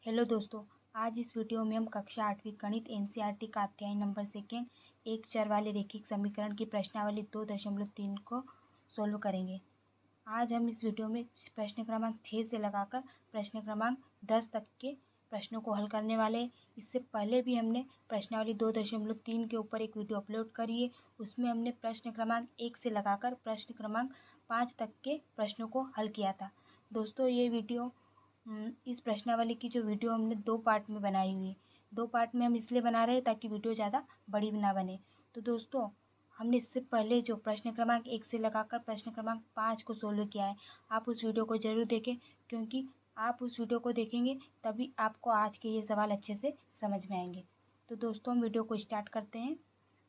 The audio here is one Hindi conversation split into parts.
हेलो दोस्तों, आज इस वीडियो में हम कक्षा 8वीं गणित एनसीईआरटी का अध्याय नंबर सेकेंड एक चर वाले रैखिक समीकरण की प्रश्नावली 2.3 को सोल्व करेंगे। आज हम इस वीडियो में प्रश्न क्रमांक 6 से लगाकर प्रश्न क्रमांक 10 तक के प्रश्नों को हल करने वाले हैं। इससे पहले भी हमने प्रश्नावली 2.3 के ऊपर एक वीडियो अपलोड करी है। उसमें हमने प्रश्न क्रमांक 1 से लगाकर प्रश्न क्रमांक 5 तक के प्रश्नों को हल किया था। दोस्तों, ये वीडियो इस प्रश्नावली की जो वीडियो हमने 2 पार्ट में बनाई हुई है। 2 पार्ट में हम इसलिए बना रहे हैं ताकि वीडियो ज़्यादा बड़ी ना बने। तो दोस्तों, हमने इससे पहले जो प्रश्न क्रमांक 1 से लगाकर प्रश्न क्रमांक 5 को सोल्व किया है। आप उस वीडियो को ज़रूर देखें, क्योंकि आप उस वीडियो को देखेंगे तभी आपको आज के ये सवाल अच्छे से समझ में आएंगे। तो दोस्तों, हम वीडियो को स्टार्ट करते हैं।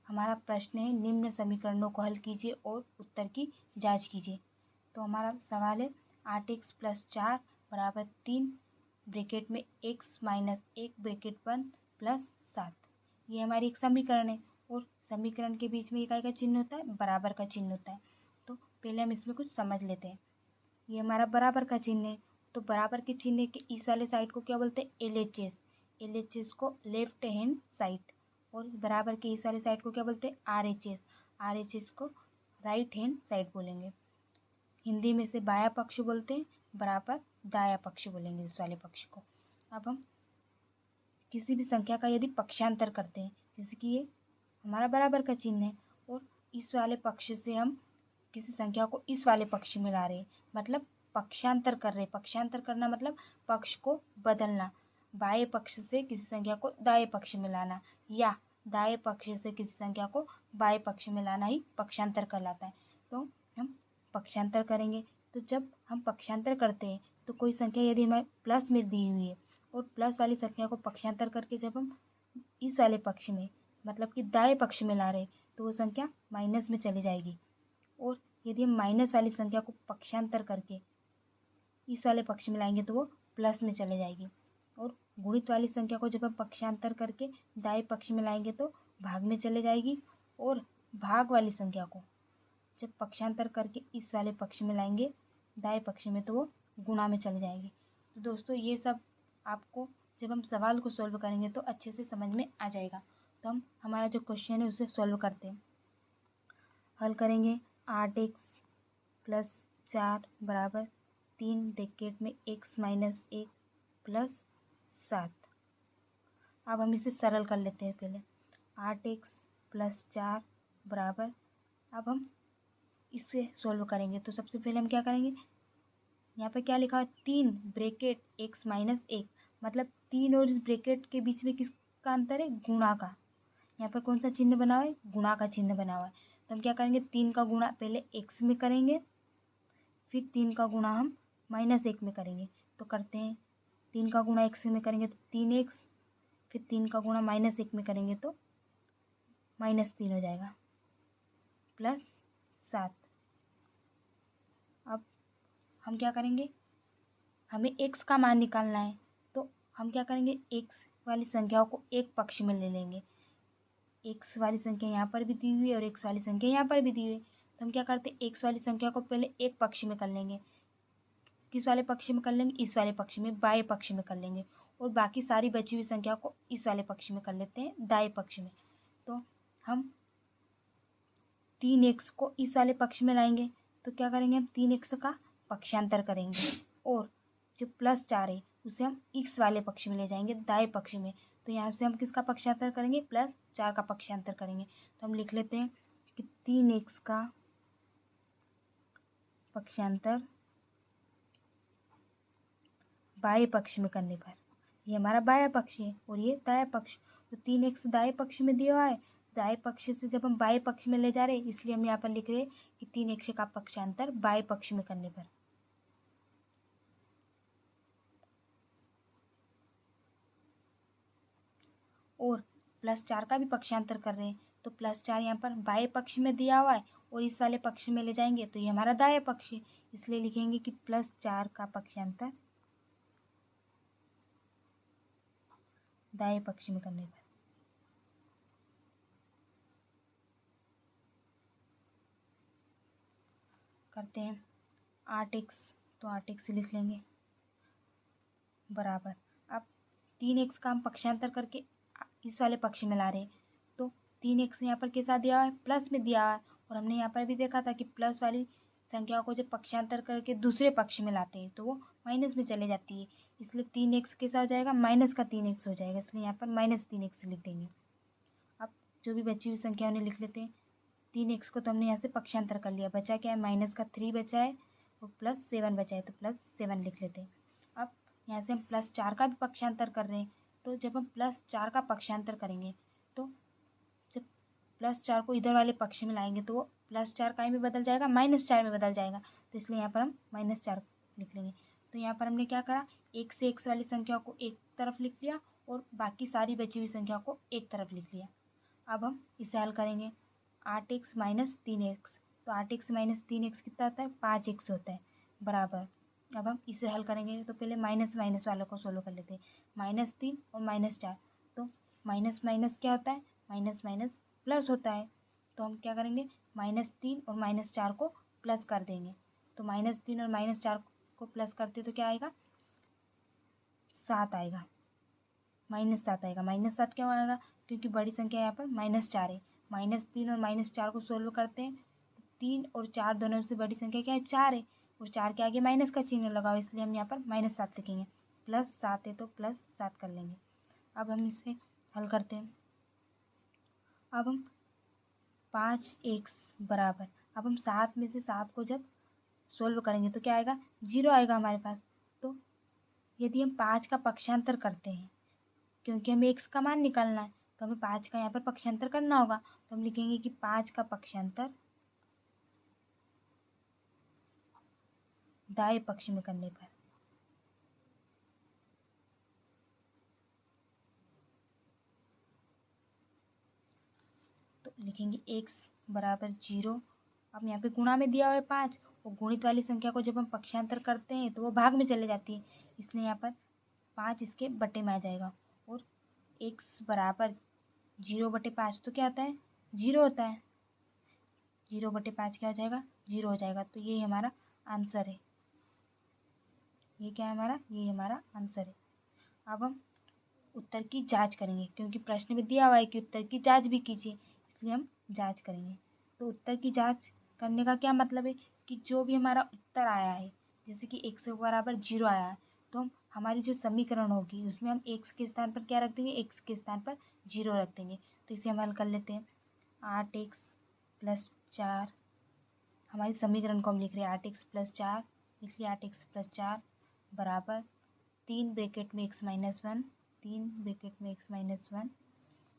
हमारा प्रश्न है, निम्न समीकरणों को हल कीजिए और उत्तर की जाँच कीजिए। तो हमारा सवाल है 8x + 4 = 3 ब्रैकेट में x - 1 ब्रैकेट बंद + 7। ये हमारी एक समीकरण है और समीकरण के बीच में इकाई का चिन्ह होता है, बराबर का चिन्ह होता है। तो पहले हम इसमें कुछ समझ लेते हैं। ये हमारा बराबर का चिन्ह है, तो बराबर के चिन्ह के इस वाले साइड को क्या बोलते हैं? LHS। LHS को लेफ्ट हैंड साइड, और बराबर के इस वाले साइड को क्या बोलते हैं? RHS। RHS को राइट हैंड साइड बोलेंगे। हिंदी में से बायां पक्ष बोलते हैं, बराबर दायां पक्ष बोलेंगे इस वाले पक्ष को। अब हम किसी भी संख्या का यदि पक्षांतर करते हैं, जैसे कि ये हमारा बराबर का चिन्ह है और इस वाले पक्ष से हम किसी संख्या को इस वाले पक्ष में ला रहे हैं, मतलब पक्षांतर कर रहे हैं। पक्षांतर करना मतलब पक्ष को बदलना। बाएं पक्ष से किसी संख्या को दाएं पक्ष में लाना, या दाएं पक्ष से किसी संख्या को बाएं पक्ष में लाना ही पक्षांतर कहलाता है। तो हम पक्षांतर करेंगे। तो जब हम पक्षांतर करते हैं तो कोई संख्या यदि हमें प्लस में दी हुई है और प्लस वाली संख्या को पक्षांतर करके जब हम इस वाले पक्ष में, मतलब कि दाएं पक्ष में ला रहे, तो वो संख्या माइनस में चली जाएगी। और यदि हम माइनस वाली संख्या को पक्षांतर करके इस वाले पक्ष में लाएंगे तो वो प्लस में चले जाएगी। और गुणित वाली संख्या को जब हम पक्षांतर करके दाएं पक्ष में लाएंगे तो भाग में चले जाएगी। और भाग वाली संख्या को जब पक्षांतर करके इस वाले पक्ष में लाएंगे दाएं पक्ष में, तो वो गुणा में चले जाएगी। तो दोस्तों, ये सब आपको जब हम सवाल को सॉल्व करेंगे तो अच्छे से समझ में आ जाएगा। तो हम हमारा जो क्वेश्चन है उसे सॉल्व करते हैं। हल करेंगे। 8x + 4 = 3 ब्रैकेट में x - 1 + 7। अब हम इसे सरल कर लेते हैं। पहले 8x + 4 बराबर, अब हम इसे सॉल्व करेंगे। तो सबसे पहले हम क्या करेंगे, यहाँ पे क्या लिखा है? 3 ब्रैकेट x - 1, मतलब 3 और इस ब्रैकेट के बीच में किसका अंतर है? गुणा का। यहाँ पर कौन सा चिन्ह बना हुआ है? गुणा का चिन्ह बना हुआ है। तो हम क्या करेंगे, 3 का गुणा पहले x में करेंगे, फिर 3 का गुणा हम -1 में करेंगे। तो करते हैं, 3 का गुणा x में करेंगे तो 3x, फिर 3 का गुणा -1 में करेंगे तो -3 हो जाएगा, +7। अब हम क्या करेंगे, हमें x का मान निकालना है। तो हम क्या करेंगे, x वाली संख्याओं को एक पक्ष में ले लेंगे। x वाली संख्या यहाँ पर भी दी हुई है और x वाली संख्या यहाँ पर भी दी हुई है। तो हम क्या करते हैं, x वाली संख्या को पहले एक पक्ष में कर लेंगे। किस वाले पक्ष में कर लेंगे? इस वाले पक्ष में, बाएं पक्ष में कर लेंगे। और बाकी सारी बची हुई संख्या को इस वाले पक्ष में कर लेते हैं, दाएं पक्ष में। तो हम 3x को इस वाले पक्ष में लाएंगे। तो क्या करेंगे, हम 3x का पक्षांतर करेंगे और जो +4 है उसे हम x वाले पक्ष में ले जाएंगे, दाएं पक्ष में। तो यहाँ से हम किसका पक्षांतर करेंगे? +4 का पक्षांतर करेंगे। तो हम लिख लेते हैं कि 3x का पक्षांतर बाएं पक्ष में करने पर, ये हमारा बायां पक्ष है और ये दायां पक्ष। तो 3x दाएं पक्ष में दिया हुआ है, दाएं पक्ष से जब हम बाएं पक्ष में ले जा रहे हैं, इसलिए हम यहाँ पर लिख रहे हैं कि 3x का पक्षांतर बाएं पक्ष में करने पर। और +4 का भी पक्षांतर कर रहे हैं, तो +4 यहाँ पर बाएं पक्ष में दिया हुआ है और इस वाले पक्ष में ले जाएंगे तो ये हमारा दायां पक्ष है, इसलिए लिखेंगे कि +4 का पक्षांतर दाएं पक्ष में करने पर। करते हैं 8x, तो 8x लिख लेंगे बराबर। अब 3x का हम पक्षांतर करके इस वाले पक्ष में ला रहे हैं, तो 3x यहाँ पर के साथ दिया हुआ है, प्लस में दिया हुआ है, और हमने यहाँ पर भी देखा था कि प्लस वाली संख्या को जब पक्षांतर करके दूसरे पक्ष में लाते हैं तो वो माइनस में चले जाती है, इसलिए 3x के साथ जाएगा माइनस का 3x हो जाएगा, इसलिए यहाँ पर -3x लिख देंगे। अब जो भी बची हुई संख्या उन्हें लिख लेते हैं। 3x को तो हमने यहाँ से पक्षांतर कर लिया, बचा क्या है, माइनस का 3 बचा है और +7 बचा है, तो +7 लिख लेते हैं। अब यहाँ से हम +4 का भी पक्षांतर कर रहे हैं, तो जब हम +4 का पक्षांतर करेंगे तो जब +4 को इधर वाले पक्ष में लाएंगे तो वो +4 का में बदल जाएगा, -4 में बदल जाएगा, तो इसलिए यहाँ पर हम -4 लिख लेंगे। तो यहाँ पर हमने क्या करा, 1 से x वाली संख्या को एक तरफ लिख लिया और बाकी सारी बची हुई संख्या को एक तरफ लिख लिया। अब हम इसे हल करेंगे। 8x - 3x, तो 8x - 3x कितना होता है, 5x होता है, बराबर। अब हम इसे हल करेंगे तो पहले माइनस माइनस वालों को सोल्व कर लेते हैं। -3 और -4, तो माइनस माइनस क्या होता है, माइनस माइनस प्लस होता है, तो हम क्या करेंगे, -3 और -4 को प्लस कर देंगे। तो -3 और -4 को प्लस करते तो क्या आएगा, 7 आएगा, -7 आएगा। -7 क्यों आएगा, क्योंकि बड़ी संख्या यहाँ पर -4 है। -3 और -4 को सोल्व करते हैं, 3 और 4 दोनों से बड़ी संख्या क्या है, 4 है, और 4 के आगे माइनस का चिन्ह लगाओ, इसलिए हम यहाँ पर -7 लिखेंगे। +7 है तो +7 कर लेंगे। अब हम इसे हल करते हैं। अब हम 5x बराबर, अब हम 7 में से 7 को जब सोल्व करेंगे तो क्या आएगा, 0 आएगा हमारे पास। तो यदि हम 5 का पक्षांतर करते हैं, क्योंकि हमें x का मान निकालना है, तो हमें 5 का यहाँ पर पक्षांतर करना होगा, तो हम लिखेंगे कि 5 का पक्षांतर दाएं पक्ष में करने पर, तो लिखेंगे x बराबर 0। अब यहाँ पे गुणा में दिया हुआ है 5, और गुणित वाली संख्या को जब हम पक्षांतर करते हैं तो वो भाग में चले जाती है, इसलिए यहाँ पर 5 इसके बटे में आ जाएगा, और x बराबर 0/5 तो क्या होता है, 0 होता है। 0/5 क्या हो जाएगा, 0 हो जाएगा, तो ये हमारा आंसर है। ये क्या है हमारा, ये हमारा आंसर है। अब हम उत्तर की जांच करेंगे, क्योंकि प्रश्न में दिया हुआ है कि उत्तर की जांच भी कीजिए, इसलिए हम जांच करेंगे। तो उत्तर की जांच करने का क्या मतलब है कि जो भी हमारा उत्तर आया है, जैसे कि x बराबर 0 आया है, तो हम हमारी जो समीकरण होगी उसमें हम x के स्थान पर क्या रख देंगे, x के स्थान पर 0 रख देंगे। तो इसे हम हल कर लेते हैं। 8x + 4, हमारी समीकरण को हम लिख रहे हैं 8x + 4, इसलिए 8x + 4 बराबर 3 ब्रैकेट में x - 1, 3 ब्रैकेट में x - 1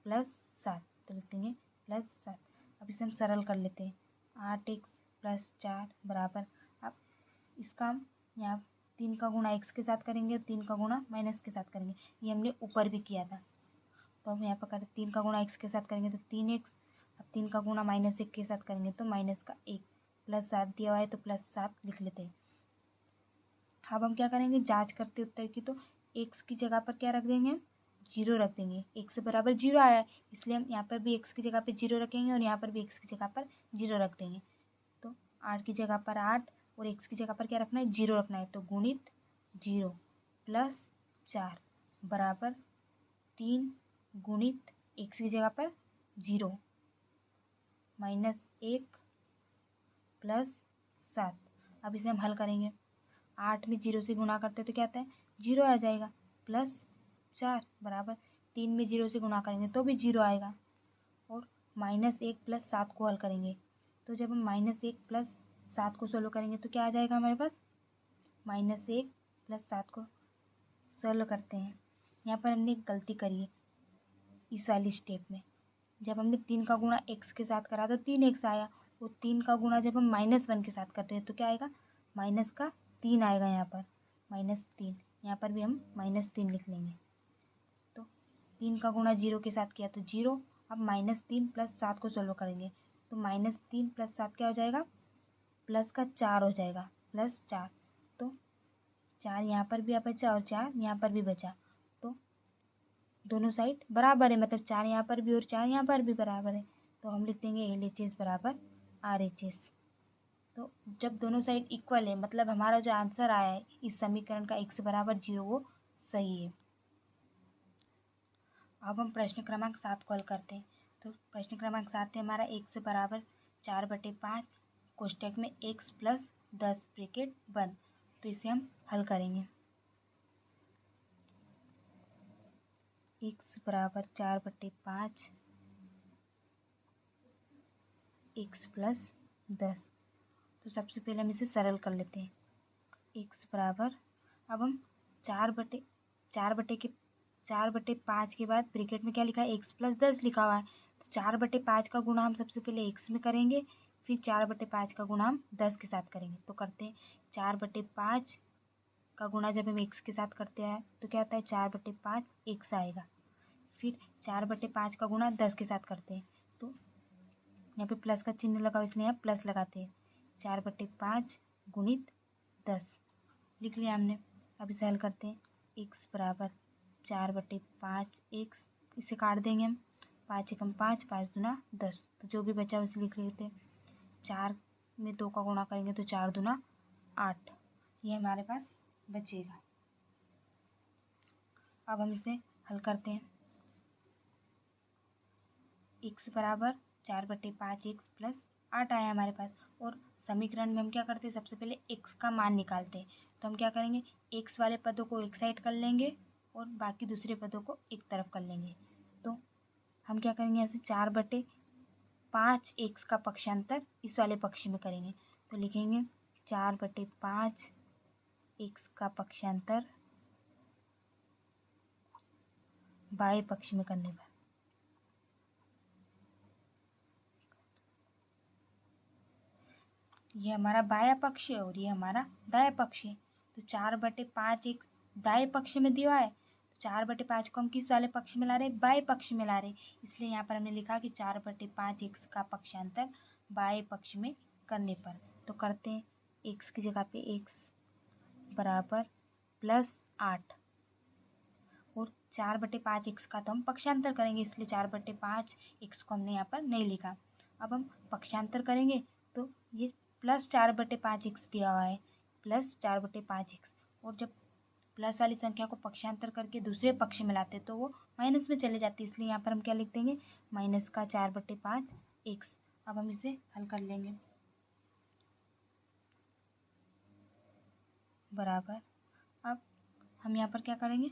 +7, तो लिख देंगे +7। अब इसे हम सरल कर लेते हैं। 8x + 4 बराबर, अब इसका हम यहाँ 3 का गुणा x के साथ करेंगे और 3 का गुणा माइनस के साथ करेंगे, ये हमने ऊपर भी किया था। तो हम यहाँ पर करें 3 का गुणा x के साथ करेंगे तो 3x, अब 3 का गुणा -1 के साथ करेंगे तो -1, +7 दिया हुआ है तो +7 लिख लेते हैं। अब हम क्या करेंगे, जांच करते उत्तर की, तो x की जगह पर क्या रख देंगे, 0 रख देंगे। x बराबर 0 आया है, इसलिए हम यहाँ पर भी x की जगह पर 0 रखेंगे और यहाँ पर भी x की जगह पर 0 रख देंगे। तो 8 की जगह पर 8 और x की जगह पर क्या रखना है, 0 रखना है, तो गुणित 0 + 4 बराबर 3 गुणित x की जगह पर 0 -1 + 7। अब इसे हम हल करेंगे। 8 में 0 से गुणा करते तो क्या आता है, 0 आ जाएगा, +4 बराबर 3 में 0 से गुणा करेंगे तो भी 0 आएगा, और -1 + 7 को हल करेंगे, तो जब हम -1 + 7 को सोल्व करेंगे तो क्या आ जाएगा हमारे पास, -1 + 7 को सोल्व करते हैं। यहाँ पर हमने एक गलती करी है इस वाली स्टेप में, जब हमने 3 का गुणा x के साथ करा तो 3x आया, और 3 का गुणा जब हम -1 के साथ करते हैं तो क्या आएगा, -3 आएगा, यहाँ पर -3, यहाँ पर भी हम -3 लिख लेंगे। तो 3 का गुणा 0 के साथ किया तो 0, अब -3 + 7 को सोल्व करेंगे तो -3 + 7 क्या हो जाएगा, +4 हो जाएगा, +4, तो 4 यहाँ पर भी बचा और 4 यहाँ पर भी बचा, तो दोनों साइड बराबर है, मतलब 4 यहाँ पर भी और 4 यहाँ पर भी बराबर है, तो हम लिख देंगे LHS बराबर RHS। तो जब दोनों साइड इक्वल है, मतलब हमारा जो आंसर आया है इस समीकरण का x बराबर 0 वो सही है। अब हम प्रश्न क्रमांक 7 को हल करते हैं। तो प्रश्न क्रमांक 7 है हमारा x बराबर 4/5 कोष्टक में x प्लस 10 ब्रैकेट बंद। तो इसे हम हल करेंगे। x बराबर 4/5 x प्लस 10। तो सबसे पहले हम इसे सरल कर लेते हैं। x बराबर, अब हम 4/5 के बाद ब्रैकेट में क्या लिखा है, x प्लस 10 लिखा हुआ है। तो 4/5 का गुणा हम सबसे पहले x में करेंगे, फिर 4/5 का गुणा हम 10 के साथ करेंगे। तो करते हैं 4/5 का गुणा जब हम x के साथ करते हैं तो क्या होता है, 4/5 x आएगा। फिर 4/5 का गुणा 10 के साथ करते हैं तो यहाँ पे प्लस का चिन्ह लगा, इसलिए यहाँ प्लस लगाते हैं। 4/5 गुणित 10 लिख लिया हमने। अब इसे हल करते हैं। x बराबर 4/5 x, इसे काट देंगे हम। 5 एकम 5, 5 दूना 10। तो जो भी बचा उसे लिख लेते हैं। 4 में 2 का गुणा करेंगे तो 4 दूना 8, ये हमारे पास बचेगा। अब हम इसे हल करते हैं। x बराबर 4/5 x प्लस 8 आया हमारे पास। और समीकरण में हम क्या करते हैं, सबसे पहले x का मान निकालते हैं। तो हम क्या करेंगे, x वाले पदों को एक साइड कर लेंगे और बाकी दूसरे पदों को एक तरफ कर लेंगे। तो हम क्या करेंगे, ऐसे 4/5 x का पक्षांतर इस वाले पक्ष में करेंगे। तो लिखेंगे 4/5 x का पक्षांतर बाएं पक्ष में करने पर। ये हमारा बायां पक्ष है और ये हमारा दायां पक्ष है। तो 4/5 एक दाएं पक्ष में दिया है, तो 4/5 को हम किस वाले पक्ष में ला रहे हैं, बाएं पक्ष में ला रहे हैं। इसलिए यहाँ पर हमने लिखा कि 4/5 x का पक्षांतर बाएं पक्ष में करने पर। तो करते हैं, x की जगह पे x बराबर +8 और 4/5 x का तो हम पक्षांतर करेंगे, इसलिए 4/5 x को हमने यहाँ पर नहीं लिखा। अब हम पक्षांतर करेंगे तो ये +4/5 x दिया हुआ है, +4/5 x। और जब प्लस वाली संख्या को पक्षांतर करके दूसरे पक्ष में लाते तो वो माइनस में चले जाती है, इसलिए यहाँ पर हम क्या लिख देंगे, माइनस का 4/5 x। अब हम इसे हल कर लेंगे। बराबर, अब हम यहाँ पर क्या करेंगे,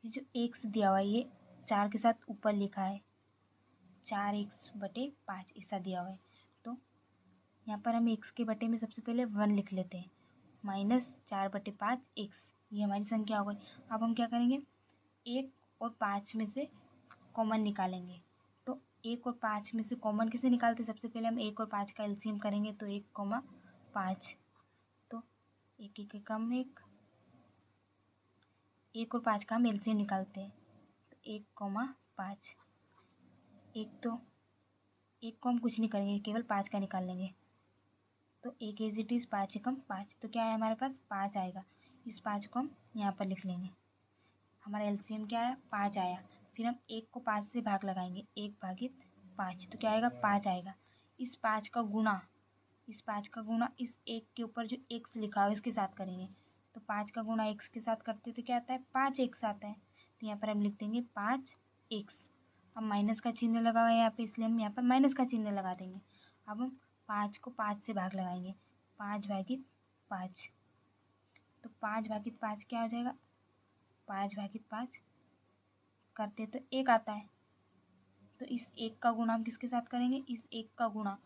ये जो x दिया हुआ है ये 4 के साथ ऊपर लिखा है, 4x/5 ऐसा दिया हुआ है। तो यहाँ पर हम x के बटे में सबसे पहले 1 लिख लेते हैं, -4/5 x, ये हमारी संख्या हो गई। अब हम क्या करेंगे, 1 और 5 में से कॉमन निकालेंगे। तो 1 और 5 में से कॉमन किसे निकालते, सबसे पहले हम 1 और 5 का एलसीएम करेंगे। तो 1, 5, तो 1 कम 1, 1 और 5 का हम एलसीएम निकालते हैं। तो 1, 5, तो 1 को हम कुछ नहीं करेंगे, केवल 5 का निकाल लेंगे। तो 1 एज इट इज़ 5 एकम 5, तो क्या है हमारे पास 5 आएगा। इस 5 को हम यहाँ पर लिख लेंगे। हमारा एलसीएम क्या आया, 5 आया। फिर हम 1 को 5 से भाग लगाएंगे, 1/5, तो क्या आएगा, 5 आएगा। इस 5 का गुणा इस 1 के ऊपर जो x लिखा है इसके साथ करेंगे। तो 5 का गुणा x के साथ करते हैं तो क्या आता है, 5x आता है। तो यहाँ पर हम लिख देंगे 5x। अब माइनस का चिन्ह लगा हुआ है यहाँ पे, इसलिए हम यहाँ पर माइनस का चिन्ह लगा देंगे। अब हम 5 को 5 से भाग लगाएंगे, 5/5, तो 5/5 क्या हो जाएगा, 5/5 करते तो 1 आता है। तो इस 1 का गुणा हम किसके साथ करेंगे, इस 1 का गुणा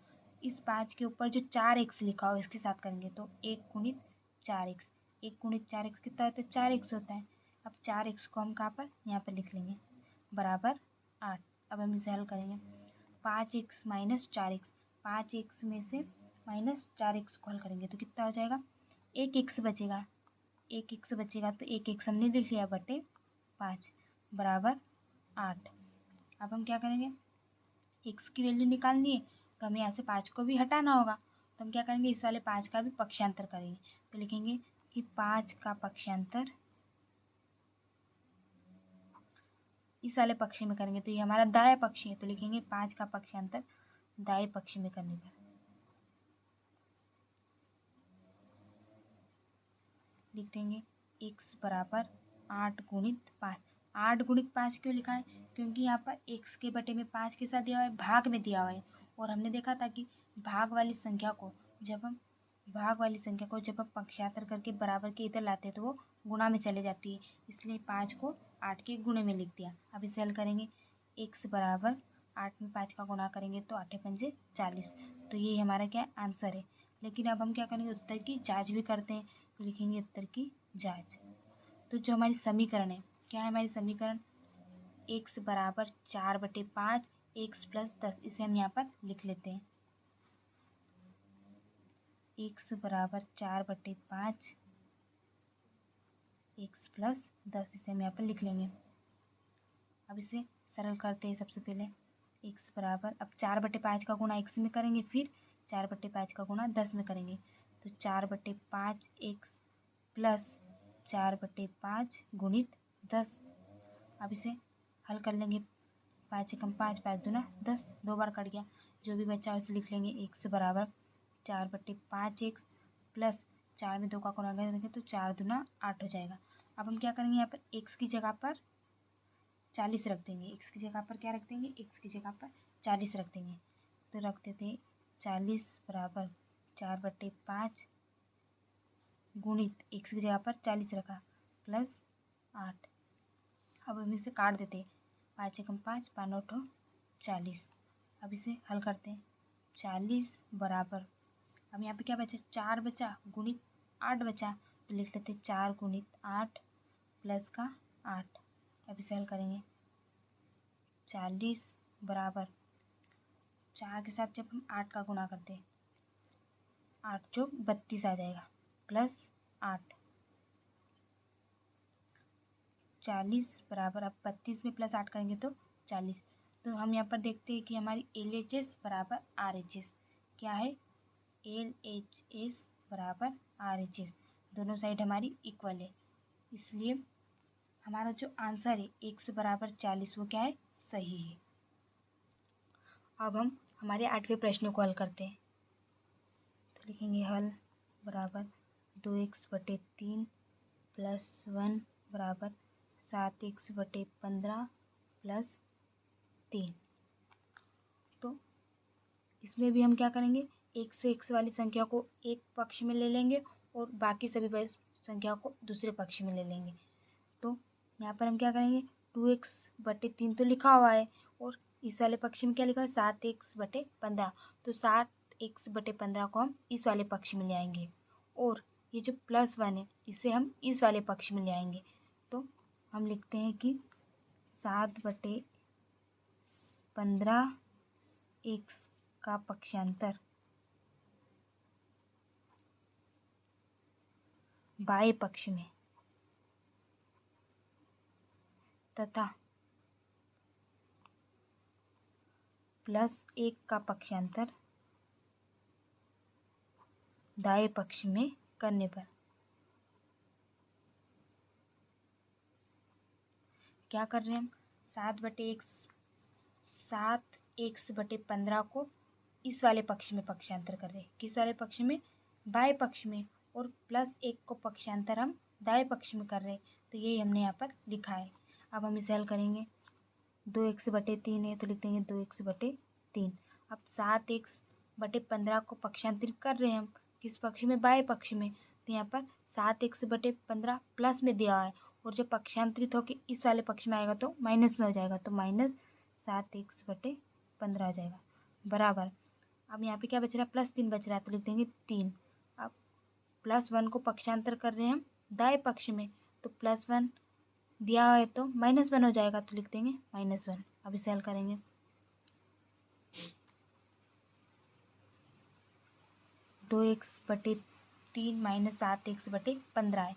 इस 5 के ऊपर जो 4x लिखा हो इसके साथ करेंगे। तो 1 गुणित 4x, 1 गुणित 4x कितना होता है, 4x होता है। अब 4x को हम कहाँ पर, यहाँ पर लिख लेंगे, बराबर 8। अब हम इसे हल करेंगे, 5x - 4x, 5x में से -4x को हल करेंगे तो कितना हो जाएगा, 1x बचेगा। 1x बचेगा तो 1x हमने लिख लिया बटे 5 बराबर 8। अब हम क्या करेंगे, x की वैल्यू निकालनी है तो हमें यहाँ से 5 को भी हटाना होगा। तो हम क्या करेंगे, इस वाले 5 का भी पक्षांतर करेंगे। तो लिखेंगे कि 5 का पक्षांतर इस वाले पक्ष में करेंगे, तो ये हमारा दायां पक्ष है। तो लिखेंगे 5 का पक्षांतर दाएं पक्ष में करने पर। लिख देंगे x बराबर 8 गुणित 5, 8 गुणित 5 क्यों लिखा है? क्योंकि यहाँ पर x के बटे में 5 के साथ दिया हुआ है, भाग में दिया हुआ है, और हमने देखा था कि भाग वाली संख्या को जब हम पक्षांतर करके बराबर के इधर लाते हैं तो वो गुणा में चले जाती है, इसलिए 5 को 8 के गुणे में लिख दिया। अब इसे हल करेंगे, x बराबर 8 में 5 का गुणा करेंगे तो 8 पंजे 40, तो ये हमारा क्या आंसर है। लेकिन अब हम क्या करेंगे, उत्तर की जांच भी करते हैं, तो लिखेंगे उत्तर की जांच। तो जो हमारी समीकरण है, क्या है हमारी समीकरण, x बराबर 4/5 x प्लस 10, इसे हम यहाँ पर लिख लेते हैं। x बराबर 4/5 x प्लस 10, इसे हम यहाँ पर लिख लेंगे। अब इसे सरल करते हैं। सबसे पहले x बराबर, अब 4/5 का गुणा x में करेंगे, फिर 4/5 का गुणा 10 में करेंगे, तो 4/5 x प्लस 4/5 गुणित 10। अब इसे हल कर लेंगे, 5 एकम 5, 5 दूना 10, 2 बार कट गया, जो भी बचा उसे लिख लेंगे। x बराबर 4/5 x प्लस 4 में 2 का गुणा करेंगे तो 4 दूना 8 हो जाएगा। अब हम क्या करेंगे, यहाँ पर x की जगह पर 40 रख देंगे। x की जगह पर क्या रख देंगे, x की जगह पर 40 रख देंगे, तो रख देते 40 बराबर 4/5 गुणित x की जगह पर 40 रखा प्लस 8। अब हम इसे काट देते हैं, 5 एकम 5, 5 9 40। अब इसे हल करते हैं, 40 बराबर, अब यहाँ पे क्या बचा, 4 बचा गुणित 8 बचा, तो लिख लेते 4 गुणित 8 प्लस का 8। अब इसे हल करेंगे, 40 बराबर 4 के साथ जब हम 8 का गुणा करते हैं, 8 चौक 32 आ जाएगा, प्लस 8। 40 बराबर, अब 32 में प्लस 8 करेंगे तो 40। तो हम यहाँ पर देखते हैं कि हमारी LHS बराबर RHS क्या है, LHS बराबर RHS, दोनों साइड हमारी इक्वल है, इसलिए हमारा जो आंसर है x बराबर 40 वो क्या है, सही है। अब हम हमारे 8वें प्रश्न को हल करते हैं, तो लिखेंगे हल बराबर 2x/3 प्लस 1 बराबर 7x/15 प्लस 3। तो इसमें भी हम क्या करेंगे, एक से x वाली संख्या को एक पक्ष में ले लेंगे और बाकी सभी संख्या को दूसरे पक्ष में ले लेंगे। तो यहाँ पर हम क्या करेंगे, 2x/3 तो लिखा हुआ है और इस वाले पक्ष में क्या लिखा है, 7x/15, तो 7x/15 को हम इस वाले पक्ष में ले आएंगे और ये जो +1 है इसे हम इस वाले पक्ष में ले आएंगे। तो हम लिखते हैं कि 7/15 x का पक्षांतर बाएं पक्ष में तथा +1 का पक्षांतर दाएं पक्ष में करने पर क्या कर रहे हैं हम, 7x/15 को इस वाले पक्ष में पक्षांतर कर रहे हैं, किस वाले पक्ष में, बाएं पक्ष में, और +1 को पक्षांतर हम दाएं पक्ष में कर रहे हैं, तो यही हमने यहाँ पर लिखा है। अब हम इसे हल करेंगे, 2x/3 है तो लिख देंगे 2x/3। अब 7x/15 को पक्षांतरित कर रहे हैं हम किस पक्ष में, बाएं पक्ष में, तो यहाँ पर 7x/15 प्लस में दिया है और जब पक्षांतरित होकर इस वाले पक्ष में आएगा तो माइनस में हो जाएगा, तो -7x/15 आ जाएगा बराबर। अब यहाँ पे क्या बच रहा है, +3 बच रहा है, तो लिख देंगे 3। अब +1 को पक्षांतर कर रहे हैं हम दाएं पक्ष में, तो +1 दिया हुआ है तो -1 हो जाएगा, तो लिख देंगे -1। अब इसे हल करेंगे, 2x/3 - 7x/15 है,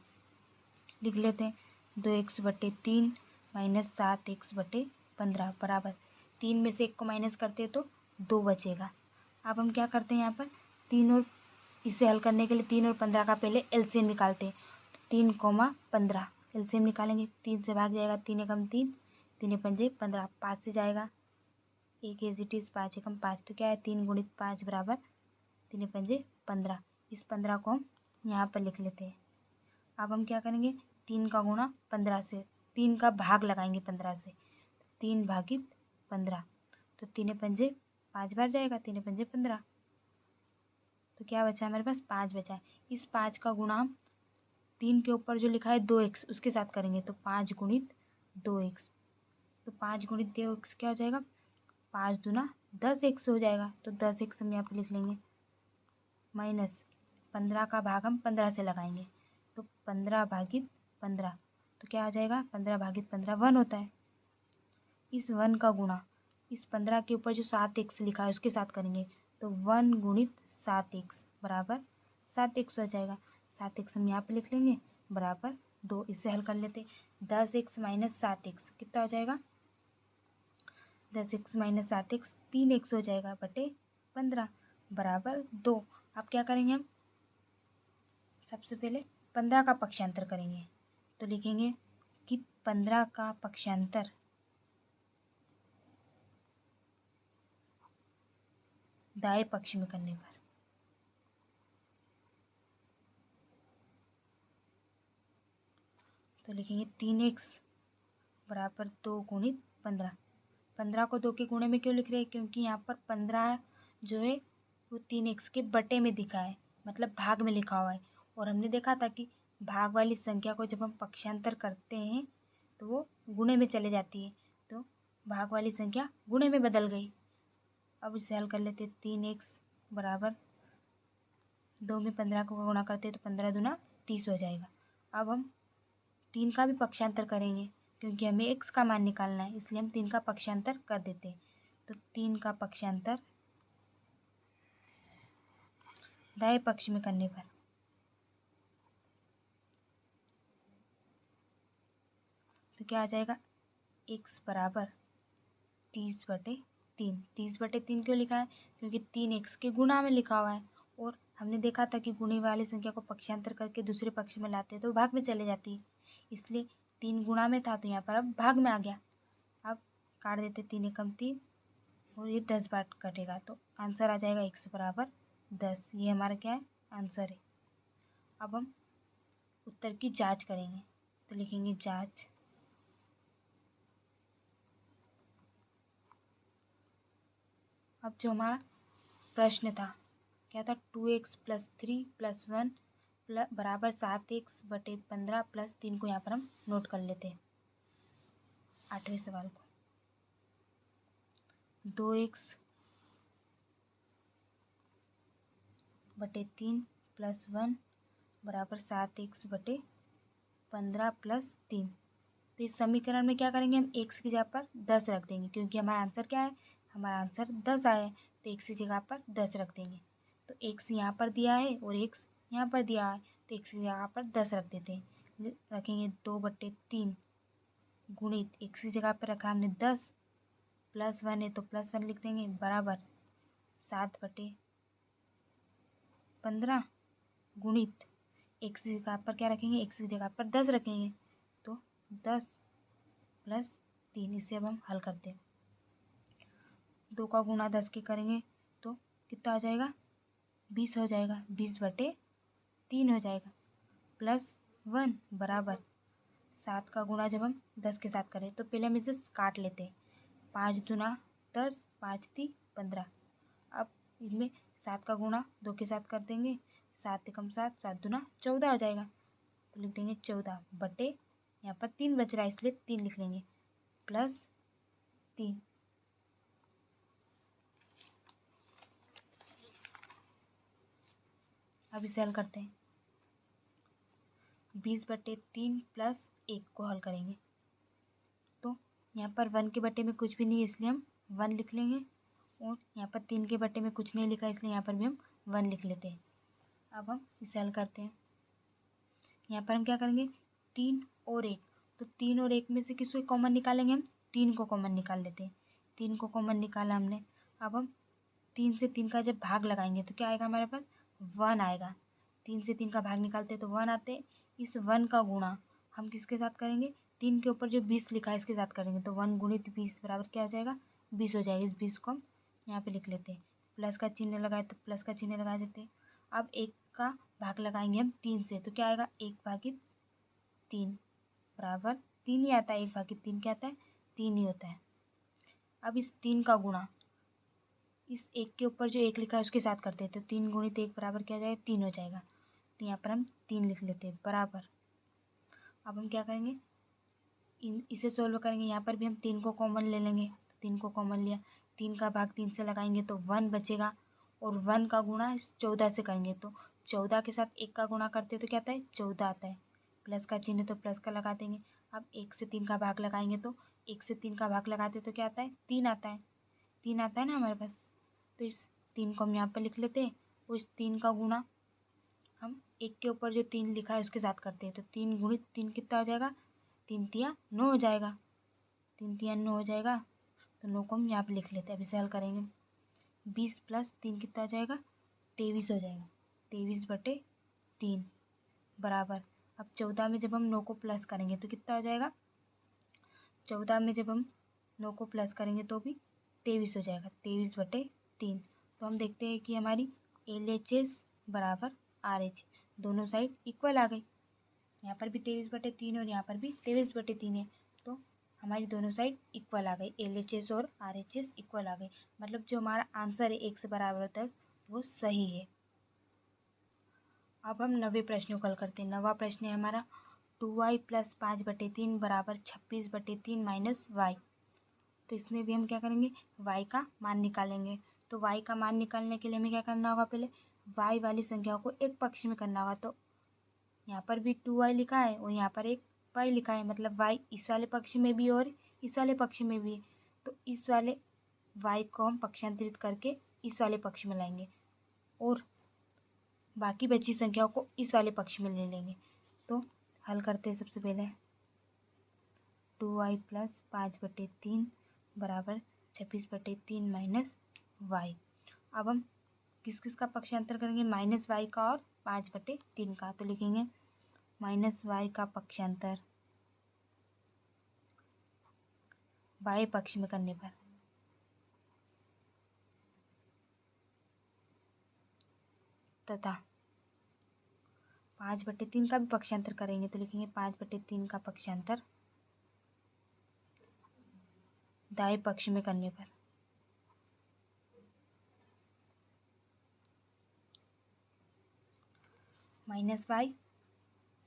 लिख लेते हैं 2x/3 - 7x/15 बराबर 3 में से 1 को माइनस करते हैं तो 2 बचेगा। अब हम क्या करते हैं, यहाँ पर 3 और इसे हल करने के लिए 3 और 15 का पहले एलसीएम निकालते हैं, 3, 15 एलसीएम निकालेंगे, 3 से भाग जाएगा, 3 एकम 3, 3 पंजे 15, 5 से जाएगा, 1 एज इट इज़, 5 एकम 5, तो क्या है 3 गुणित 5 बराबर 3 पंजे 15। इस 15 को हम यहाँ पर लिख लेते हैं। अब हम क्या करेंगे, 3 का गुणा 15 से, 3 का भाग लगाएंगे 15 से, 3 भागित 15, तो 3 पंजे 5 बार जाएगा, 3 पंजे 15, तो क्या बचा हमारे पास 5 बचा है। इस 5 का गुणा हम 3 के ऊपर जो लिखा है 2x उसके साथ करेंगे, तो 5 गुणित 2x, तो 5 गुणित 2x क्या हो जाएगा, 5 दूना 10x हो जाएगा, तो 10x हम यहाँ पे लिख लेंगे, माइनस 15 का भाग हम 15 से लगाएंगे, तो 15 भागित 15, तो क्या आ जाएगा 15 भागित 15 1 होता है। इस 1 का गुणा इस 15 के ऊपर जो 7x लिखा है उसके साथ करेंगे, तो 1 गुणित 7x बराबर 7x हो जाएगा। 7x हम यहाँ पे लिख लेंगे बराबर 2, इससे हल कर लेते। 10x माइनस 7x कितना हो जाएगा, 10x माइनस 7x 3x हो जाएगा बटे 15 बराबर 2। अब क्या करेंगे हम, सबसे पहले 15 का पक्षांतर करेंगे, तो लिखेंगे कि 15 का पक्षांतर दाएं पक्ष में करने पर, तो लिखेंगे 3x बराबर 2 गुणित 15। 15 को 2 के गुणे में क्यों लिख रहे हैं, क्योंकि यहाँ पर 15 जो है वो 3x के बटे में दिखा है, मतलब भाग में लिखा हुआ है। और हमने देखा था कि भाग वाली संख्या को जब हम पक्षांतर करते हैं तो वो गुणे में चले जाती है, तो भाग वाली संख्या गुणे में बदल गई। अब इसे हल कर लेते हैं। 3x बराबर 2 में 15 को गुणा करते हैं तो 15 दूना 30 हो जाएगा। अब हम 3 का भी पक्षांतर करेंगे, क्योंकि हमें x का मान निकालना है, इसलिए हम 3 का पक्षांतर कर देते हैं। तो 3 का पक्षांतर दाएं पक्ष में करने पर तो क्या आ जाएगा, x बराबर 30/3। 30/3 क्यों लिखा है, क्योंकि 3x के गुणा में लिखा हुआ है, और हमने देखा था कि गुणे वाली संख्या को पक्षांतर करके दूसरे पक्ष में लाते हैं तो भाग में चले जाती है, इसलिए 3 गुणा में था तो यहाँ पर अब भाग में आ गया। अब काट देते, 3 एकम 3 और ये 10 बार कटेगा, तो आंसर आ जाएगा x बराबर 10। ये हमारा क्या है, आंसर है। अब हम उत्तर की जांच करेंगे, तो लिखेंगे जांच अब जो हमारा प्रश्न था क्या था, 2x + 3 + 1 बराबर 7x/15 + 3 को यहाँ पर हम नोट कर लेते हैं। 8वें सवाल को 2x/3 + 1 बराबर 7x/15 + 3। तो इस समीकरण में क्या करेंगे, हम x की जगह पर 10 रख देंगे, क्योंकि हमारा आंसर क्या है, हमारा आंसर 10 आया है, तो x की जगह पर 10 रख देंगे। तो x यहाँ पर दिया है और x यहाँ पर दिया है, तो x की जगह पर 10 रख देते हैं। रखेंगे 2/3 गुणित x की जगह पर रखा हमने 10, +1 है तो +1 लिख देंगे बराबर 7/15 गुणित x की जगह पर क्या रखेंगे, x की जगह पर 10 रखेंगे, तो 10 + 3। इसे अब हम हल करते हैं। 2 का गुणा 10 के करेंगे तो कितना आ जाएगा, 20 हो जाएगा, 20/3 हो जाएगा, +1 बराबर 7 का गुणा जब हम 10 के साथ करें तो पहले हम इसे काट लेते हैं। 5 दूना 10, 5 × 3 = 15। अब इनमें 7 का गुणा 2 के साथ कर देंगे, 7 एकम 7, 7 दूना 14 हो जाएगा, तो लिख देंगे 14 बटे, यहाँ पर 3 बच रहा है इसलिए 3 लिख लेंगे, +3। अब इसे हल करते हैं। 20/3 + 1 को हल करेंगे, तो यहाँ पर 1 के बटे में कुछ भी नहीं है इसलिए हम 1 लिख लेंगे, और यहाँ पर 3 के बटे में कुछ नहीं लिखा इसलिए यहाँ पर भी हम 1 लिख लेते हैं। अब हम इसे हल करते हैं। यहाँ पर हम क्या करेंगे, 3 और 1, तो 3 और 1 में से किसको कॉमन निकालेंगे, हम 3 को कॉमन निकाल लेते हैं। 3 को कॉमन निकाला हमने, अब हम 3 से 3 का जब भाग लगाएंगे तो क्या आएगा हमारे पास, 1 आएगा। 3 से 3 का भाग निकालते हैं तो 1 आते हैं। इस 1 का गुणा हम किसके साथ करेंगे, 3 के ऊपर जो 20 लिखा है इसके साथ करेंगे, तो 1 गुणित 20 बराबर क्या हो जाएगा, 20 हो जाएगा। इस 20 को हम यहाँ पे लिख लेते हैं, प्लस का चिन्ह लगाए तो प्लस का चिन्ह लगा देते हैं। अब 1 का भाग लगाएंगे हम 3 से, तो क्या आएगा, 1/3 बराबर 3 ही आता है, 1/3 क्या आता है, 3 ही होता है। अब इस 3 का गुणा इस 1 के ऊपर जो 1 लिखा है उसके साथ करते हैं, तो 3 गुणित 1 बराबर क्या हो जाएगा, 3 हो जाएगा। तो यहाँ पर हम 3 लिख लेते हैं बराबर। अब हम क्या करेंगे, इसे सोल्व करेंगे। यहाँ पर भी हम 3 को कॉमन ले लेंगे, 3 को कॉमन लिया, 3 का भाग 3 से लगाएंगे तो 1 बचेगा, और 1 का गुणा इस 14 से करेंगे तो 14 के साथ 1 का गुणा करते हैं तो क्या आता है, 14 आता है। प्लस का चिन्ह तो प्लस का लगा देंगे। अब 1 से 3 का भाग लगाएंगे तो 1 से 3 का भाग लगाते तो क्या आता है, 3 आता है। 3 आता है ना हमारे पास, तो इस 3 को हम यहाँ पर लिख लेते हैं, और इस 3 का गुणा हम 1 के ऊपर जो 3 लिखा है उसके साथ करते हैं, तो 3 गुणित 3 कितना हो जाएगा, 3 तिया 9 हो जाएगा। 3 तिया 9 हो जाएगा, तो 9 को हम यहाँ पे लिख लेते हैं। अब इसे हल करेंगे, 20 + 3 कितना हो जाएगा, 23 हो जाएगा। 23/3 बराबर। अब 14 में जब हम 9 को प्लस करेंगे तो कितना हो जाएगा, 14 में जब हम 9 को प्लस करेंगे तो भी 23 हो जाएगा। 23/3। तो हम देखते हैं कि हमारी LHS बराबर RH, दोनों साइड इक्वल आ गई। यहाँ पर भी 23/3 और यहाँ पर भी 23/3 है, तो हमारी दोनों साइड इक्वल आ गई। LHS और RHS इक्वल आ गई, मतलब जो हमारा आंसर है 1 से बराबर 10 वो सही है। अब हम 9वें प्रश्न को हल करते हैं। 9वां प्रश्न है हमारा 2y + 5/3 बराबर 26/3 माइनस y। तो इसमें भी हम क्या करेंगे, y का मान निकालेंगे। तो y का मान निकालने के लिए हमें क्या करना होगा, पहले y वाली संख्याओं को एक पक्ष में करना होगा। तो यहाँ पर भी 2y लिखा है और यहाँ पर एक y लिखा है, मतलब y इस वाले पक्ष में भी और इस वाले पक्ष में भी है। तो इस वाले y को हम पक्षांतरित करके इस वाले पक्ष में लाएंगे, और बाकी बची संख्याओं को इस वाले पक्ष में ले लेंगे। तो हल करते हैं। सबसे पहले 2y + 5/3 बराबर 26/3 माइनस y। अब हम किस किस का पक्षांतर करेंगे, -y का और 5/3 का। तो लिखेंगे -y का पक्षांतर बाएं पक्ष में करने पर, तथा 5/3 का भी पक्षांतर करेंगे तो लिखेंगे 5/3 का पक्षांतर दाएं पक्ष में करने पर। -y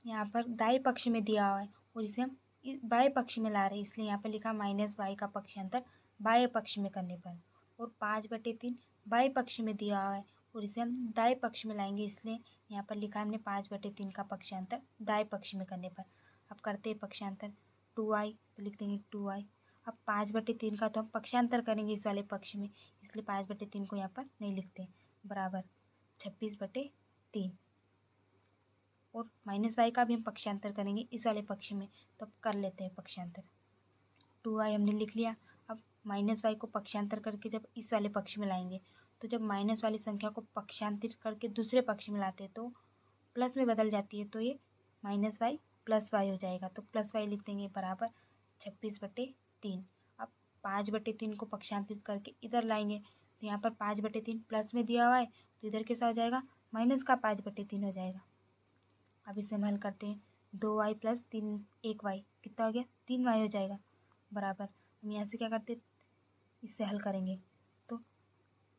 यहाँ पर दाएं पक्ष में दिया हुआ है और इसे हम बाएं पक्ष में ला रहे हैं, इसलिए यहाँ पर लिखा -y का पक्षांतर बाएं पक्ष में करने पर। और 5/3 बाएं पक्ष में दिया हुआ है और इसे हम दाएं पक्ष में लाएंगे, इसलिए यहाँ पर लिखा हमने 5/3 का पक्षांतर दाएं पक्ष में करने पर। अब करते हैं पक्षांतर 2y, तो लिख देंगे 2y। अब 5/3 का तो हम पक्षांतर करेंगे इस वाले पक्ष में, इसलिए 5/3 को यहाँ पर नहीं लिखते, बराबर 26/3। और -y का भी हम पक्षांतर करेंगे इस वाले पक्ष में, तो अब कर लेते हैं पक्षांतर। 2y हमने लिख लिया। अब -y को पक्षांतर करके जब इस वाले पक्ष में लाएंगे, तो जब माइनस वाली संख्या को पक्षांतरित करके दूसरे पक्ष में लाते हैं तो प्लस में बदल जाती है, तो ये -y + y हो जाएगा। तो +y लिख देंगे बराबर 26/3। अब 5/3 को पक्षांतरित करके इधर लाएंगे, तो यहाँ पर 5/3 प्लस में दिया हुआ है, तो इधर कैसा हो जाएगा, माइनस का 5/3 हो जाएगा। अब इसे हम हल करते हैं। 2y + 3 1y कितना हो गया, 3y हो जाएगा, बराबर। हम यहाँ से क्या करते, इससे हल करेंगे तो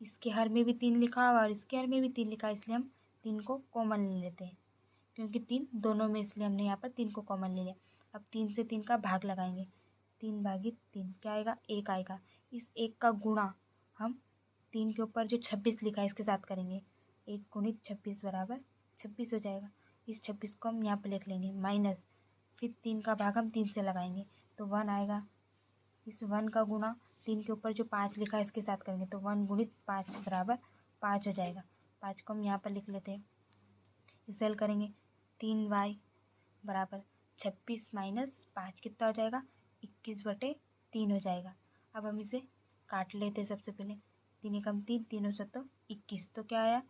इसके हर में भी 3 लिखा हुआ और इसके हर में भी 3 लिखा है, इसलिए हम 3 को कॉमन ले लेते हैं, क्योंकि 3 दोनों में, इसलिए हमने यहाँ पर 3 को कॉमन ले लिया। अब 3 से 3 का भाग लगाएंगे, 3/3 क्या आएगा, 1 आएगा। इस 1 का गुणा हम 3 के ऊपर जो 26 लिखा है इसके साथ करेंगे, 1 × 26 बराबर 26 हो जाएगा। इस 26 को हम यहाँ पर लिख लेंगे माइनस, फिर 3 का भाग हम 3 से लगाएंगे तो 1 आएगा। इस 1 का गुणा 3 के ऊपर जो 5 लिखा है इसके साथ करेंगे तो 1 × 5 बराबर 5 हो जाएगा। 5 को हम यहाँ पर लिख लेते हैं। इसे हल करेंगे, 3y बराबर 26 - 5 कितना हो जाएगा, 21/3 हो जाएगा। अब हम इसे काट लेते हैं। सबसे पहले 3 × 3 3 × 7 21, तो क्या आया,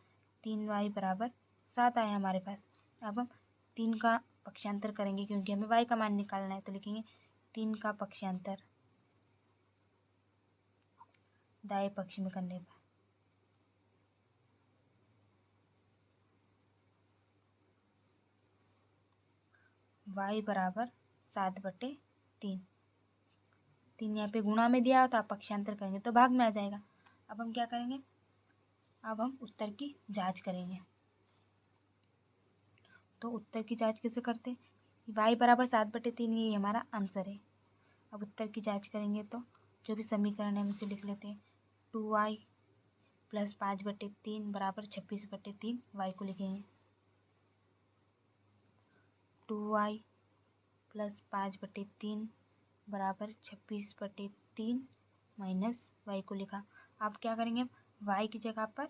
3y बराबर 7 आया हमारे पास। अब हम 3 का पक्षांतर करेंगे क्योंकि हमें y का मान निकालना है, तो लिखेंगे 3 का पक्षांतर दाएं पक्ष में करने पर, y बराबर 7/3। 3। 3 यहाँ पे गुणा में दिया होता, पक्षांतर करेंगे तो भाग में आ जाएगा। अब हम क्या करेंगे, अब हम उत्तर की जांच करेंगे। तो उत्तर की जांच कैसे करते हैं, y बराबर 7/3 ये हमारा आंसर है। अब उत्तर की जांच करेंगे तो जो भी समीकरण है हम उसे लिख लेते हैं। 2y + 5/3 बराबर 26/3, y को लिखेंगे 2y + 5/3 बराबर 26/3 माइनस y को लिखा। अब क्या करेंगे, y की जगह पर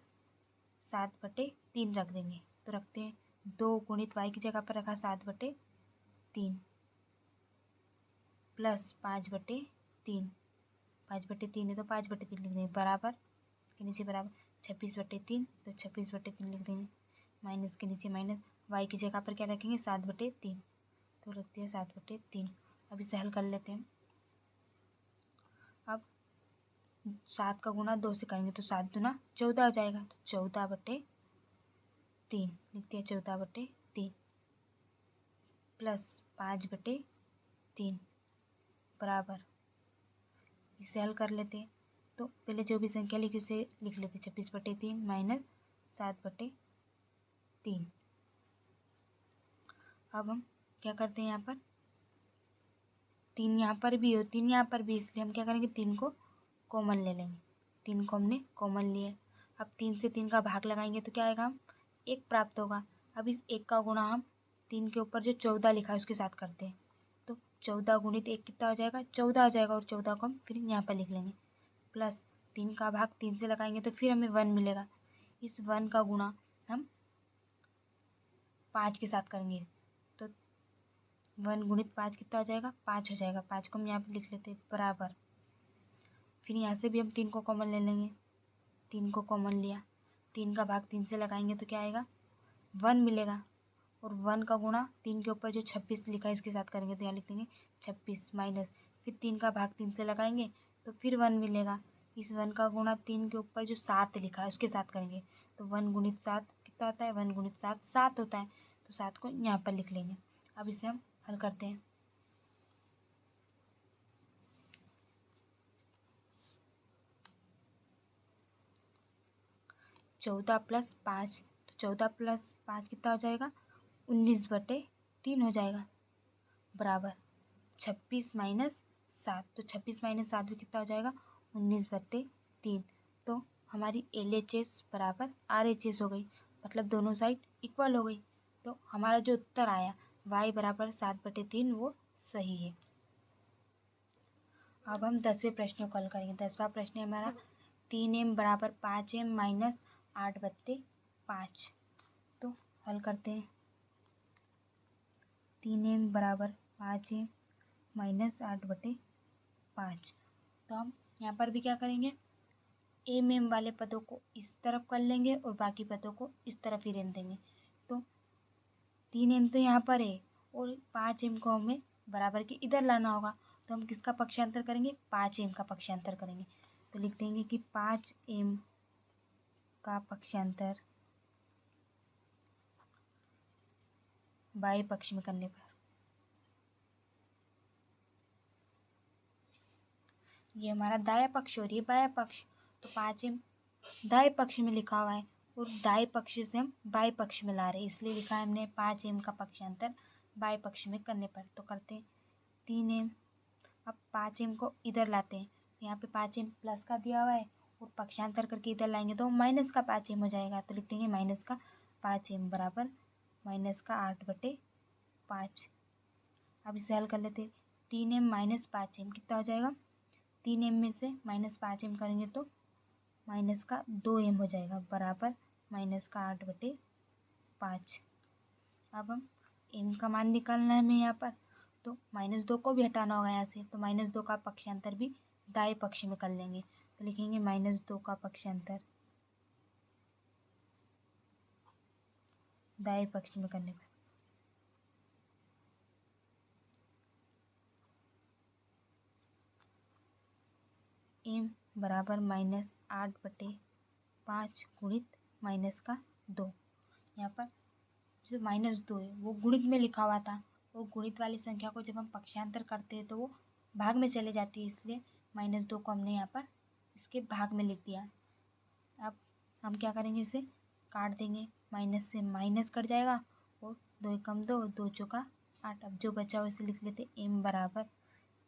7/3 रख देंगे। तो रखते हैं 2 गुणित y की जगह पर रखा 7/3 प्लस 5/3, 5/3 है तो 5/3 लिख देंगे, बराबर के नीचे बराबर 26/3, तो 26/3 लिख देंगे, माइनस के नीचे माइनस, y की जगह पर क्या रखेंगे 7/3, तो रखते हैं 7/3। अब इसे हल कर लेते हैं। अब 7 का गुणा 2 से करेंगे तो 7 दूना 14 हो जाएगा, तो 14/3 लिखते हैं, 14/3 प्लस 5/3 बराबर, इसे हल कर लेते हैं। तो पहले जो भी संख्या लिखी उसे लिख लेते, 26/3 माइनस 7/3। अब हम क्या करते हैं, यहाँ पर 3 यहाँ पर भी हो, 3 यहाँ पर भी, इसलिए हम क्या करेंगे 3 को कॉमन ले लेंगे। 3 को हमने कॉमन लिए। अब 3 से 3 का भाग लगाएंगे तो क्या आएगा, हम 1 प्राप्त होगा। अब इस 1 का गुणा हम 3 के ऊपर जो 14 लिखा है उसके साथ करते हैं, तो 14 गुणित 1 कितना हो जाएगा, 14 हो जाएगा, और 14 को हम फिर यहाँ पर लिख लेंगे, प्लस 3 का भाग 3 से लगाएंगे तो फिर हमें 1 मिलेगा। इस 1 का गुणा हम 5 के साथ करेंगे, तो 1 गुणित 5 कितना हो जाएगा, 5 हो जाएगा। 5 को हम यहाँ पर लिख लेते हैं, बराबर, फिर यहाँ से भी हम 3 को कॉमन ले लेंगे। 3 को कॉमन लिया, 3 का भाग 3 से लगाएंगे तो क्या आएगा, 1 मिलेगा, और 1 का गुणा 3 के ऊपर जो 26 लिखा है इसके साथ करेंगे तो यहाँ लिख देंगे 26 माइनस, फिर 3 का भाग 3 से लगाएंगे तो फिर 1 मिलेगा। इस 1 का गुणा 3 के ऊपर जो 7 लिखा है उसके साथ करेंगे, तो 1 गुणित 7 कितना होता है, 1 गुणित 7 7 होता है, तो 7 को यहाँ पर लिख लेंगे। अब इसे हम हल करते हैं। चौदह प्लस 5, तो 14 + 5 कितना हो जाएगा, 19/3 हो जाएगा, बराबर 26 माइनस 7, तो 26 माइनस 7 भी कितना हो जाएगा, 19/3। तो हमारी LHS बराबर RHS हो गई, मतलब दोनों साइड इक्वल हो गई। तो हमारा जो उत्तर आया y बराबर 7/3 वो सही है। अब हम 10वें प्रश्न को हल करेंगे। 10वां प्रश्न है हमारा 3m बराबर 5m माइनस 8/5। तो हल करते हैं। 3m बराबर 5m माइनस 8/5। तो हम यहाँ पर भी क्या करेंगे, एम वाले पदों को इस तरफ कर लेंगे और बाकी पदों को इस तरफ ही रहने देंगे। तो 3m तो यहाँ पर है और 5m को हमें बराबर के इधर लाना होगा, तो हम किसका पक्षांतर करेंगे, 5m का पक्षांतर करेंगे। तो लिख देंगे कि 5m का पक्षांतर बाएं पक्ष में करने पर, ये हमारा दायां पक्ष और ये बायां पक्ष, तो 5m दाएं पक्ष में लिखा हुआ है और दाएं पक्ष से हम बाएं पक्ष में ला रहे हैं, इसलिए लिखा है हमने 5m का पक्षांतर बाएं पक्ष में करने पर। तो करते हैं 3m, अब 5m को इधर लाते हैं, यहाँ पे 5m प्लस का दिया हुआ है और पक्षांतर करके इधर लाएंगे तो माइनस का 5m हो जाएगा, तो लिख देंगे माइनस का 5m बराबर माइनस का 8/5। अब इसे हल कर लेते हैं। 3m माइनस 5m कितना हो जाएगा, 3m में से माइनस 5m करेंगे तो माइनस का 2m हो जाएगा, बराबर माइनस का 8/5। अब हम m का मान निकालना है हमें यहाँ पर, तो -2 को भी हटाना होगा यहाँ से, तो -2 का पक्षांतर भी दाएं पक्ष में कर लेंगे। तो लिखेंगे -2 का पक्षांतर दाएं पक्ष में करने पर m बराबर -8/5 गुणित माइनस का 2। यहाँ पर जो -2 है वो गुणित में लिखा हुआ था, और गुणित वाली संख्या को जब हम पक्षांतर करते हैं तो वो भाग में चले जाती है, इसलिए -2 को हमने यहाँ पर इसके भाग में लिख दिया। अब हम क्या करेंगे, इसे काट देंगे, माइनस से माइनस कट जाएगा और 2 एकम 2, 2 चौका 8। अब जो बचा हो इसे लिख लेते m बराबर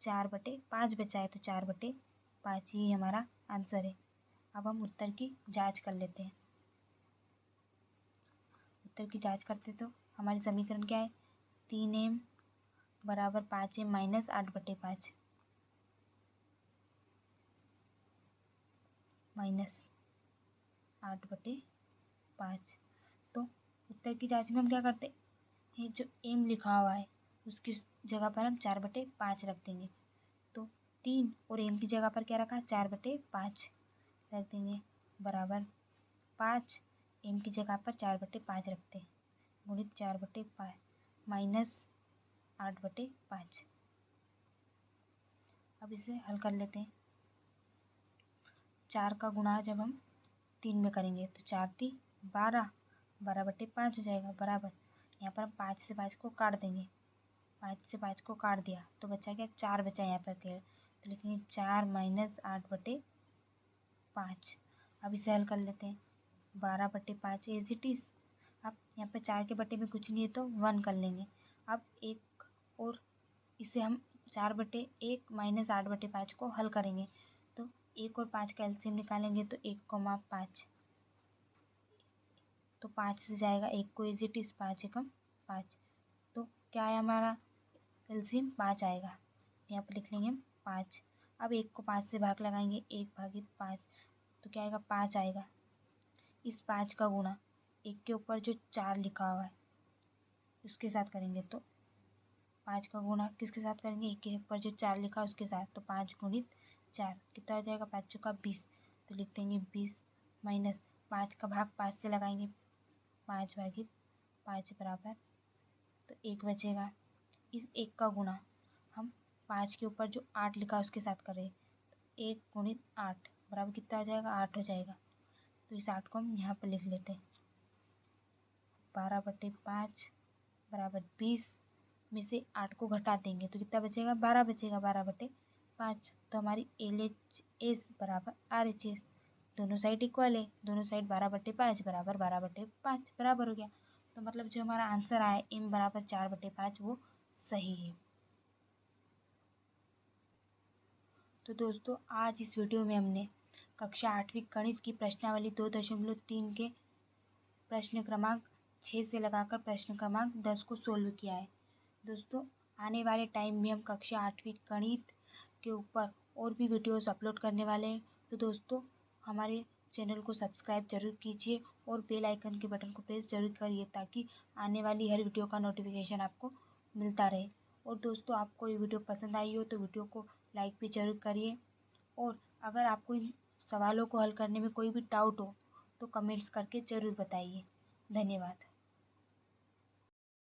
4/5 बचा है, तो 4/5 ही हमारा आंसर है। अब हम उत्तर की जांच कर लेते हैं। उत्तर की जांच करते तो हमारी समीकरण क्या है, 3m बराबर 5m माइनस 8/5 माइनस 8/5। तो उत्तर की जांच में हम क्या करते हैं, जो m लिखा हुआ है उसकी जगह पर हम 4/5 रख देंगे। तो 3 और m की जगह पर क्या रखा, 4/5 रख देंगे, बराबर 5 m की जगह पर 4/5 रखते हैं, गुणित 4/5 माइनस 8/5। अब इसे हल कर लेते हैं। 4 का गुणा जब हम 3 में करेंगे तो 4 × 3 = 12, 12/5 हो जाएगा, बराबर यहाँ पर हम 5 से 5 को काट देंगे, 5 से 5 को काट दिया तो बचा क्या, 4 बचा यहाँ पर केवल, तो लिखेंगे 4 माइनस 8/5। अब इसे हल कर लेते हैं, 12/5 एज इट इज़। अब यहाँ पर 4 के बटे में कुछ नहीं है तो 1 कर लेंगे। अब एक और इसे हम 4/1 माइनस 8/5 को हल करेंगे, तो 1 और 5 का एलसीएम निकालेंगे तो 1,5, तो 5 से जाएगा 1 को एज इट इज़, 5 एकम 5, तो क्या है हमारा एलसीएम 5 आएगा, यहाँ पर लिख लेंगे हम 5। अब 1 को 5 से भाग लगाएंगे, 1/5, तो क्या आएगा, 5 आएगा। इस 5 का गुणा 1 के ऊपर जो 4 लिखा हुआ है उसके साथ करेंगे, तो 5 का गुणा किसके साथ करेंगे, 1 के ऊपर जो 4 लिखा है उसके साथ, तो 5 गुणित 4 कितना आ जाएगा, 5 चौका 20, तो लिख देंगे 20 माइनस 5 का भाग 5 से लगाएंगे, 5/5 बराबर, तो 1 बचेगा। इस 1 का गुणा हम 5 के ऊपर जो 8 लिखा है उसके साथ करें, तो 1 गुणित 8 बराबर कितना आ जाएगा, 8 हो जाएगा। तो इस 8 को हम यहाँ पर लिख लेते हैं, 12/5 बराबर 20 में से 8 को घटा देंगे तो कितना बचेगा, 12 बचेगा, 12/5। तो हमारी LHS बराबर RHS, दोनों साइड इक्वल है, दोनों साइड 12/5 बराबर 12/5 बराबर हो गया। तो मतलब जो हमारा आंसर आया m बराबर 4/5 वो सही है। तो दोस्तों आज इस वीडियो में हमने कक्षा 8वीं गणित की प्रश्नावली 2.3 के प्रश्न क्रमांक 6 से लगाकर प्रश्न क्रमांक 10 को सोल्व किया है। दोस्तों आने वाले टाइम में हम कक्षा 8वीं गणित के ऊपर और भी वीडियोस अपलोड करने वाले हैं। तो दोस्तों हमारे चैनल को सब्सक्राइब जरूर कीजिए और बेल आइकन के बटन को प्रेस जरूर करिए ताकि आने वाली हर वीडियो का नोटिफिकेशन आपको मिलता रहे। और दोस्तों आपको ये वीडियो पसंद आई हो तो वीडियो को लाइक भी जरूर करिए, और अगर आपको इन सवालों को हल करने में कोई भी डाउट हो तो कमेंट्स करके ज़रूर बताइए। धन्यवाद।